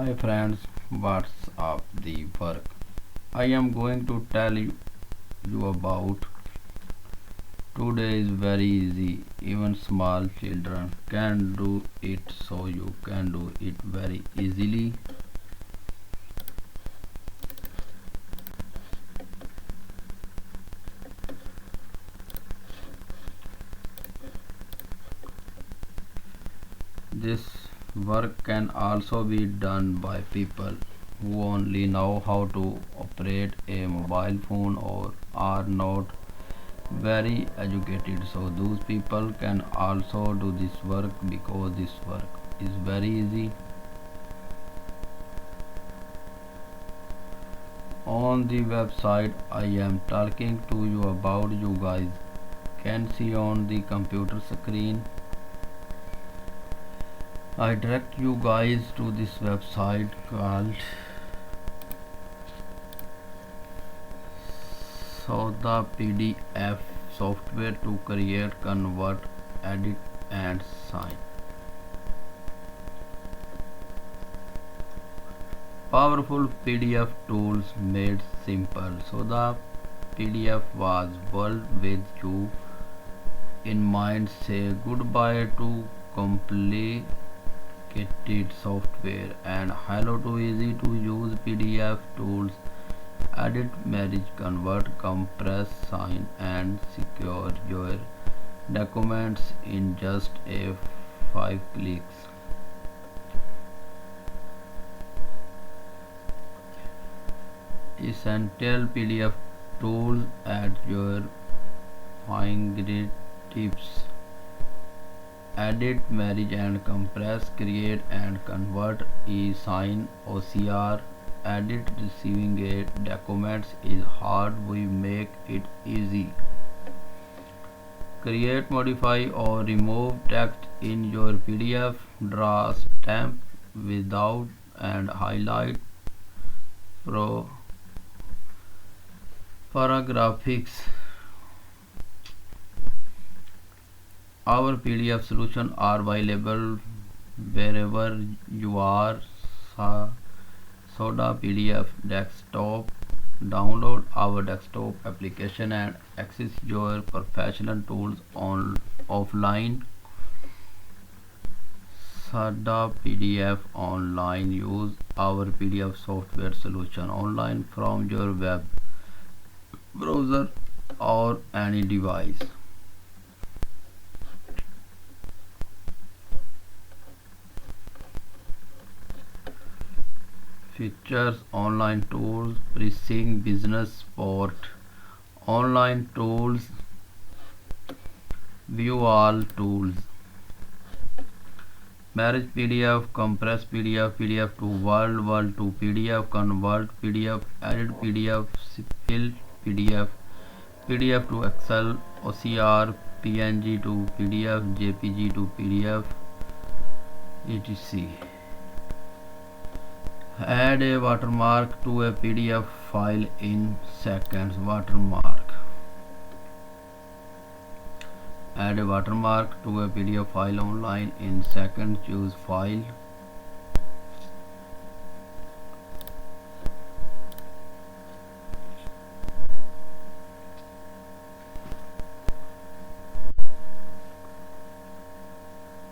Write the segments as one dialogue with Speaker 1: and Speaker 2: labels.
Speaker 1: Hi friends, what's up the work? I am going to tell you about today is very easy. Even small children can do it, so you can do it very easily. This work can also be done by people who only know how to operate a mobile phone or are not very educated, so those people can also do this work because this work is very easy. On the website I am talking to you about, you guys can see on the computer screen. I direct you guys to this website called the PDF software to create, convert, edit and sign. Powerful PDF tools made simple. So the PDF was built with you in mind. Say goodbye to complicated software and hello to easy to use PDF tools. Edit, manage, convert, compress, sign and secure your documents in just a 5 clicks. Essential PDF tools at your fingertips. Edit, manage and compress, create and convert, e-sign, OCR. Edit, receiving a documents is hard, we make it easy. Create, modify or remove text in your PDF, draw, stamp, without and highlight, pro paragraphics. Our PDF solutions are available wherever you are. Soda PDF desktop. Download our desktop application and access your professional tools on offline. Soda PDF online. Use our PDF software solution online from your web browser or any device. Features: online tools, pricing, business support. Online tools, view all tools. Marriage PDF, compress PDF, PDF to Word, Word to PDF, convert PDF, edit PDF, fill PDF, PDF to Excel, OCR, PNG to PDF, JPG to PDF, etc. Add a watermark to a PDF file in seconds. Watermark. Add a watermark to a PDF file online in seconds. Choose file.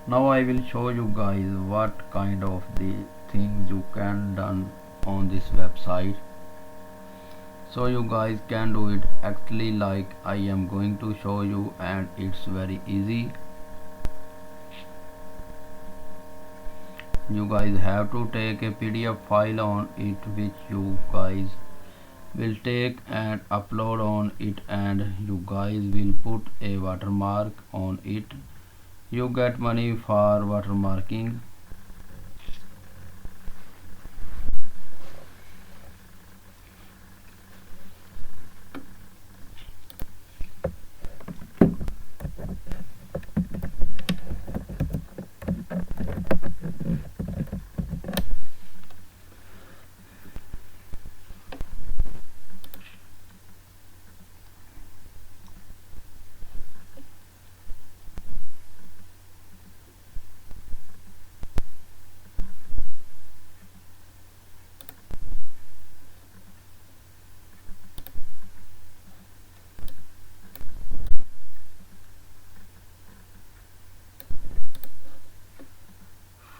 Speaker 1: Now I will show you guys what kind of the things you can done on this website, so you guys can do it actually like I am going to show you, and it's very easy. You guys have to take a PDF file on it, which you guys will take and upload on it, and you guys will put a watermark on it. You get money for watermarking.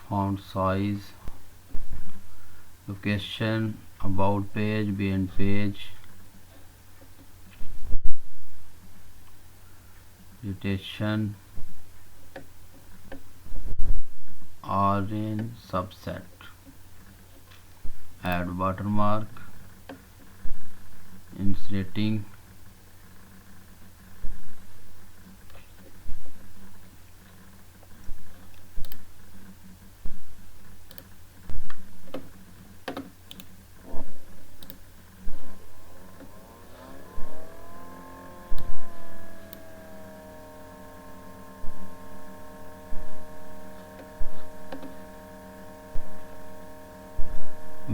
Speaker 1: font size, location, about page, behind page, rotation, are in subset, add watermark, inserting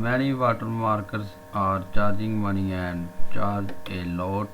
Speaker 1: many watermarkers are charging money and charge a lot.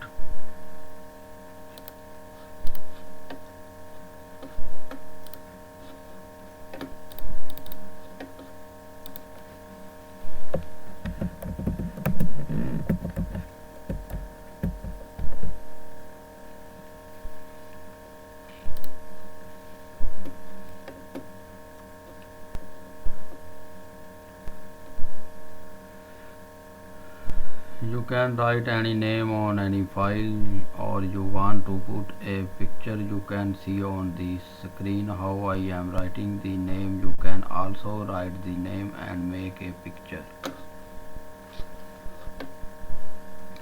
Speaker 1: You can write any name on any file, or you want to put a picture. You can see on the screen how I am writing the name. You can also write the name and make a picture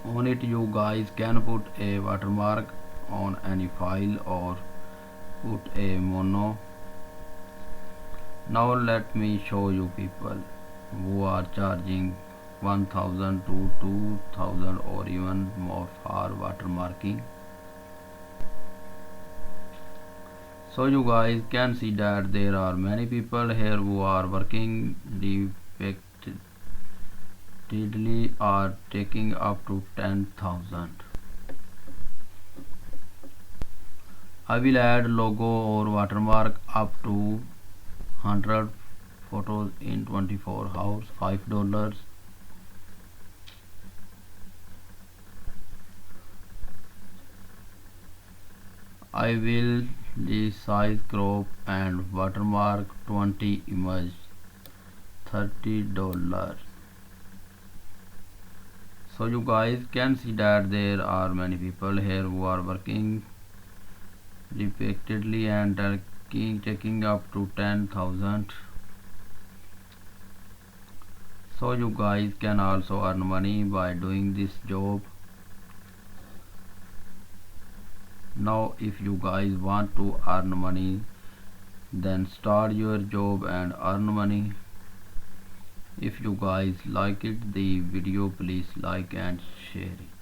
Speaker 1: on it. You guys can put a watermark on any file or put a mono. Now let me show you people who are charging 1000 to 2000 or even more for watermarking. So you guys can see that there are many people here who are working repeatedly, are taking up to 10,000. I will add logo or watermark up to 100 photos in 24 hours, $5. I will resize, crop and watermark 20 image, $30. So you guys can see that there are many people here who are working repeatedly and taking up to 10,000. So you guys can also earn money by doing this job. Now if you guys want to earn money, then start your job and earn money. If you guys like it the video, please like and share it.